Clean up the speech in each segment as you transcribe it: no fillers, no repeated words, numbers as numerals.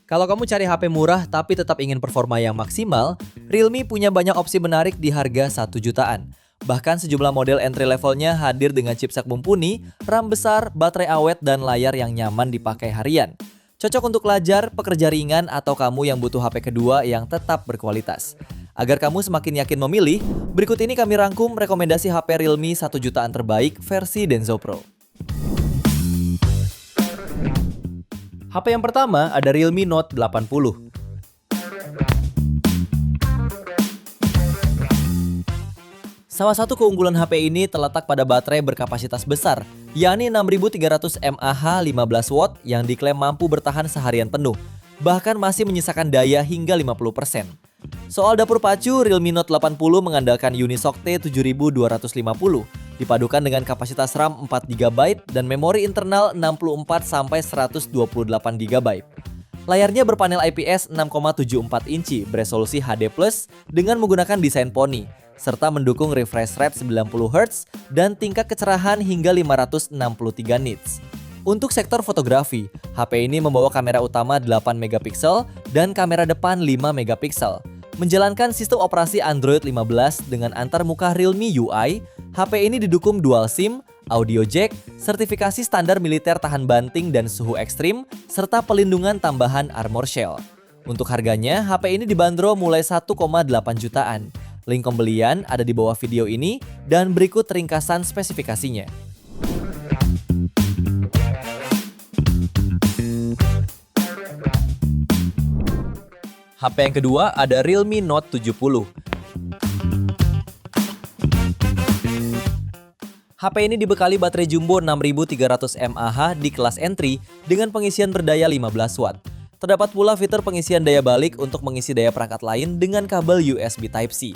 Kalau kamu cari HP murah tapi tetap ingin performa yang maksimal, Realme punya banyak opsi menarik di harga 1 jutaan. Bahkan sejumlah model entry levelnya hadir dengan chipset mumpuni, RAM besar, baterai awet, dan layar yang nyaman dipakai harian. Cocok untuk pelajar, pekerja ringan, atau kamu yang butuh HP kedua yang tetap berkualitas. Agar kamu semakin yakin memilih, berikut ini kami rangkum rekomendasi HP Realme 1 jutaan terbaik versi Denso Pro. HP yang pertama ada Realme Note 80. Salah satu keunggulan HP ini terletak pada baterai berkapasitas besar, yakni 6300 mAh 15 watt yang diklaim mampu bertahan seharian penuh, bahkan masih menyisakan daya hingga 50%. Soal dapur pacu, Realme Note 80 mengandalkan Unisoc T7250, dipadukan dengan kapasitas RAM 4GB dan memori internal 64-128GB. Layarnya berpanel IPS 6,74 inci beresolusi HD+, dengan menggunakan desain poni, serta mendukung refresh rate 90Hz dan tingkat kecerahan hingga 563 nits. Untuk sektor fotografi, HP ini membawa kamera utama 8MP dan kamera depan 5MP. Menjalankan sistem operasi Android 15 dengan antarmuka Realme UI, HP ini didukung dual SIM, audio jack, sertifikasi standar militer tahan banting dan suhu ekstrim, serta pelindungan tambahan armor shell. Untuk harganya, HP ini dibanderol mulai 1,8 jutaan. Link pembelian ada di bawah video ini dan berikut ringkasan spesifikasinya. HP yang kedua ada Realme Note 70. HP ini dibekali baterai jumbo 6300 mAh di kelas entry dengan pengisian berdaya 15 watt. Terdapat pula fitur pengisian daya balik untuk mengisi daya perangkat lain dengan kabel USB Type-C.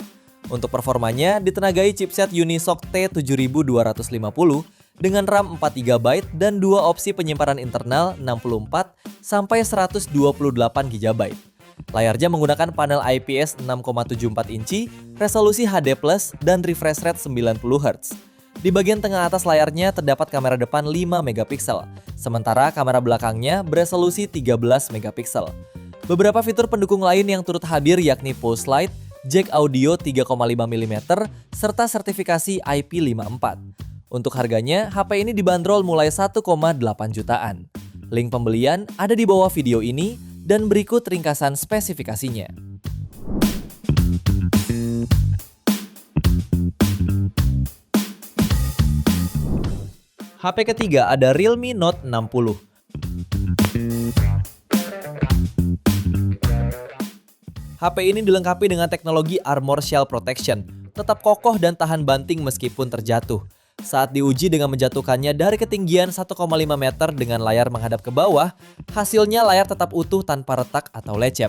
Untuk performanya ditenagai chipset Unisoc T7250 dengan RAM 4GB dan dua opsi penyimpanan internal 64-128GB. Layarnya menggunakan panel IPS 6,74 inci, resolusi HD+, dan refresh rate 90Hz. Di bagian tengah atas layarnya terdapat kamera depan 5MP, sementara kamera belakangnya beresolusi 13MP. Beberapa fitur pendukung lain yang turut hadir yakni pulse light, jack audio 3,5mm, serta sertifikasi IP54. Untuk harganya, HP ini dibanderol mulai 1,8 jutaan. Link pembelian ada di bawah video ini dan berikut ringkasan spesifikasinya. HP ketiga ada Realme Note 60. HP ini dilengkapi dengan teknologi Armor Shell Protection, tetap kokoh dan tahan banting meskipun terjatuh. Saat diuji dengan menjatuhkannya dari ketinggian 1,5 meter dengan layar menghadap ke bawah, hasilnya layar tetap utuh tanpa retak atau lecet.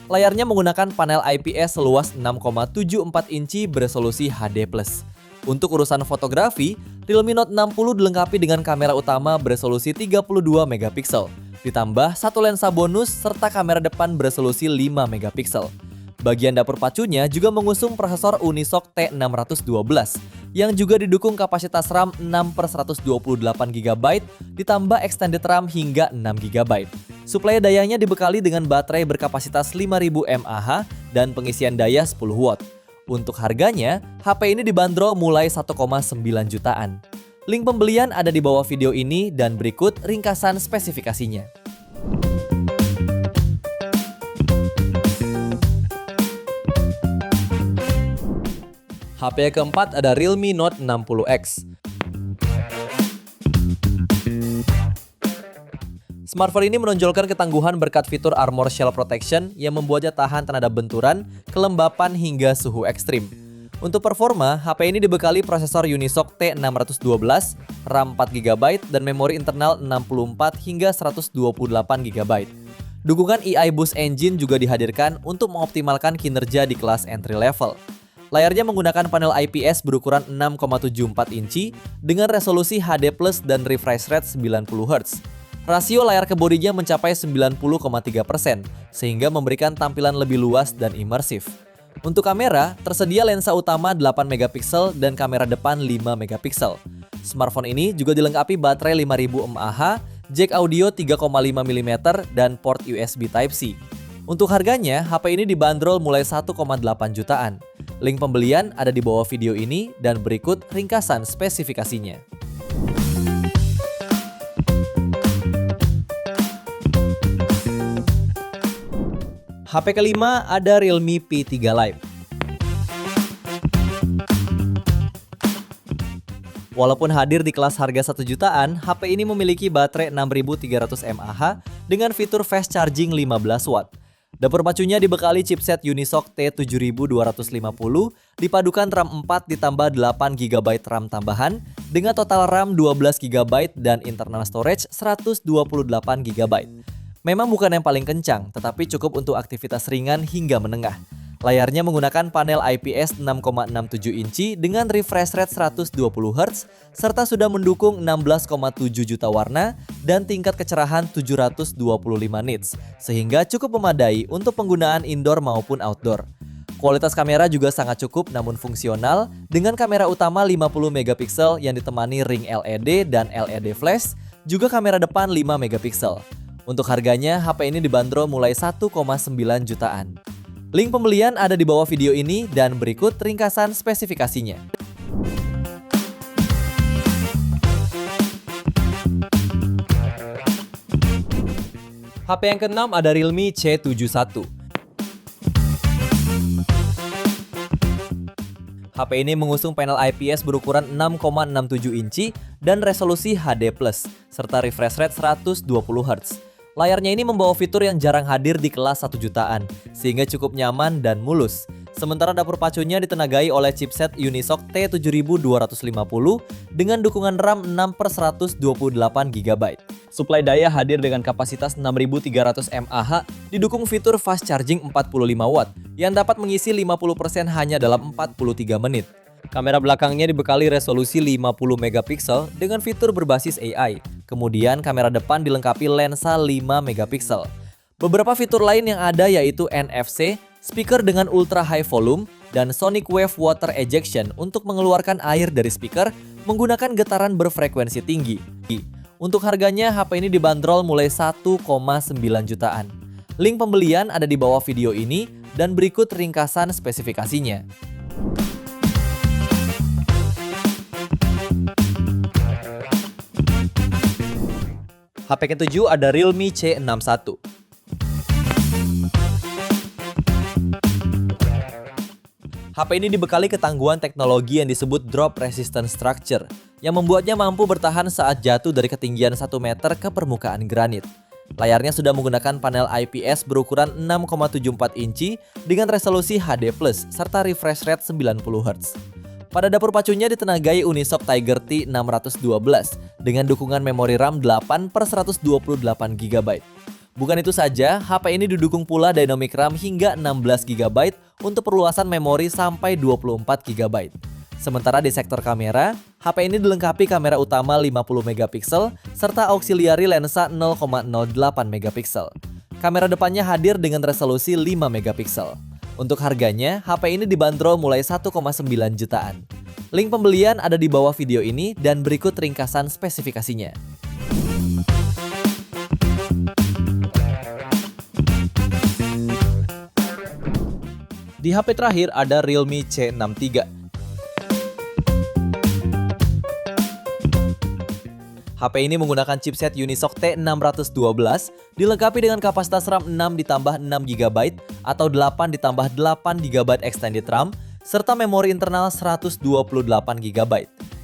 Layarnya menggunakan panel IPS seluas 6,74 inci beresolusi HD+. Untuk urusan fotografi, Realme Note 60 dilengkapi dengan kamera utama beresolusi 32MP, ditambah satu lensa bonus serta kamera depan beresolusi 5MP. Bagian dapur pacunya juga mengusung prosesor Unisoc T612 yang juga didukung kapasitas RAM 6/128GB ditambah extended RAM hingga 6GB. Suplai dayanya dibekali dengan baterai berkapasitas 5000 mAh dan pengisian daya 10 watt. Untuk harganya, HP ini dibanderol mulai 1,9 jutaan. Link pembelian ada di bawah video ini dan berikut ringkasan spesifikasinya. HP yang keempat ada Realme Note 60X. Smartphone ini menonjolkan ketangguhan berkat fitur Armor Shell Protection yang membuatnya tahan terhadap benturan, kelembapan hingga suhu ekstrim. Untuk performa, HP ini dibekali prosesor Unisoc T612, RAM 4GB dan memori internal 64 hingga 128GB. Dukungan AI Boost Engine juga dihadirkan untuk mengoptimalkan kinerja di kelas entry level. Layarnya menggunakan panel IPS berukuran 6,74 inci dengan resolusi HD+ dan refresh rate 90Hz. Rasio layar ke bodinya mencapai 90,3%, sehingga memberikan tampilan lebih luas dan imersif. Untuk kamera, tersedia lensa utama 8MP dan kamera depan 5MP. Smartphone ini juga dilengkapi baterai 5000 mAh jack audio 3,5 mm, dan port USB Type-C. Untuk harganya, HP ini dibanderol mulai 1,8 jutaan. Link pembelian ada di bawah video ini dan berikut ringkasan spesifikasinya. HP kelima ada Realme P3 Lite. Walaupun hadir di kelas harga 1 jutaan, HP ini memiliki baterai 6300 mAh dengan fitur fast charging 15 watt. Dapur pacunya dibekali chipset Unisoc T7250 dipadukan RAM 4 ditambah 8 GB RAM tambahan dengan total RAM 12 GB dan internal storage 128 GB. Memang bukan yang paling kencang, tetapi cukup untuk aktivitas ringan hingga menengah. Layarnya menggunakan panel IPS 6,67 inci dengan refresh rate 120 Hz serta sudah mendukung 16,7 juta warna dan tingkat kecerahan 725 nits, sehingga cukup memadai untuk penggunaan indoor maupun outdoor. Kualitas kamera juga sangat cukup namun fungsional dengan kamera utama 50 megapiksel yang ditemani ring LED dan LED flash, juga kamera depan 5 megapiksel. Untuk harganya, HP ini dibanderol mulai 1,9 jutaan. Link pembelian ada di bawah video ini dan berikut ringkasan spesifikasinya. HP yang keenam ada Realme C71. HP ini mengusung panel IPS berukuran 6,67 inci dan resolusi HD+, serta refresh rate 120 Hz. Layarnya ini membawa fitur yang jarang hadir di kelas 1 jutaan, sehingga cukup nyaman dan mulus. Sementara dapur pacunya ditenagai oleh chipset Unisoc T7250 dengan dukungan RAM 6/128 GB. Suplai daya hadir dengan kapasitas 6300 mAh, didukung fitur fast charging 45 watt yang dapat mengisi 50% hanya dalam 43 menit. Kamera belakangnya dibekali resolusi 50 megapiksel dengan fitur berbasis AI. Kemudian kamera depan dilengkapi lensa 5 megapiksel. Beberapa fitur lain yang ada yaitu NFC, speaker dengan ultra high volume, dan sonic wave water ejection untuk mengeluarkan air dari speaker menggunakan getaran berfrekuensi tinggi. Untuk harganya, HP ini dibanderol mulai 1,9 jutaan. Link pembelian ada di bawah video ini dan berikut ringkasan spesifikasinya. HP ketujuh ada Realme C61. HP ini dibekali ketangguhan teknologi yang disebut drop resistant structure, yang membuatnya mampu bertahan saat jatuh dari ketinggian 1 meter ke permukaan granit. Layarnya sudah menggunakan panel IPS berukuran 6,74 inci dengan resolusi HD+, serta refresh rate 90 Hz. Pada dapur pacunya ditenagai Unisoc Tiger T612 dengan dukungan memori RAM 8/128 GB. Bukan itu saja, HP ini didukung pula dynamic RAM hingga 16 GB untuk perluasan memori sampai 24 GB. Sementara di sektor kamera, HP ini dilengkapi kamera utama 50 megapiksel serta auxiliary lensa 0,08 megapiksel. Kamera depannya hadir dengan resolusi 5 megapiksel. Untuk harganya, HP ini dibanderol mulai 1,9 jutaan. Link pembelian ada di bawah video ini dan berikut ringkasan spesifikasinya. Di HP terakhir ada Realme C63. HP ini menggunakan chipset Unisoc T612 dilengkapi dengan kapasitas RAM 6 ditambah 6 GB atau 8 ditambah 8 GB extended RAM serta memori internal 128 GB.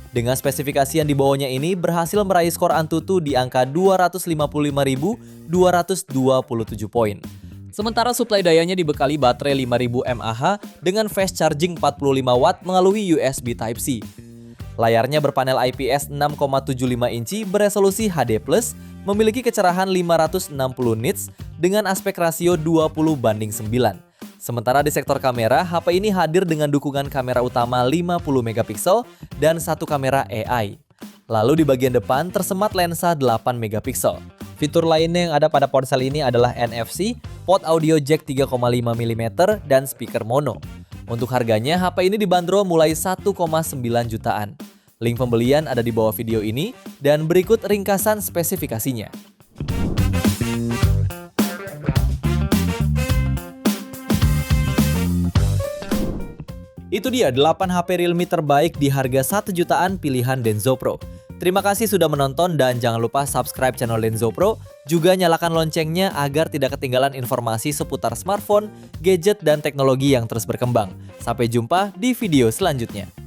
Dengan spesifikasi yang dibawanya ini berhasil meraih skor Antutu di angka 255.227 poin. Sementara suplai dayanya dibekali baterai 5000 mAh dengan fast charging 45 watt melalui USB Type-C. Layarnya berpanel IPS 6,75 inci beresolusi HD+, memiliki kecerahan 560 nits dengan aspek rasio 20:9. Sementara di sektor kamera, HP ini hadir dengan dukungan kamera utama 50 megapiksel dan satu kamera AI. Lalu di bagian depan tersemat lensa 8 megapiksel. Fitur lainnya yang ada pada ponsel ini adalah NFC, port audio jack 3,5 mm, dan speaker mono. Untuk harganya, HP ini dibanderol mulai 1,9 jutaan. Link pembelian ada di bawah video ini dan berikut ringkasan spesifikasinya. Itu dia 8 HP Realme terbaik di harga 1 jutaan pilihan Denso Pro. Terima kasih sudah menonton dan jangan lupa subscribe channel Denso Pro, juga nyalakan loncengnya agar tidak ketinggalan informasi seputar smartphone, gadget, dan teknologi yang terus berkembang. Sampai jumpa di video selanjutnya.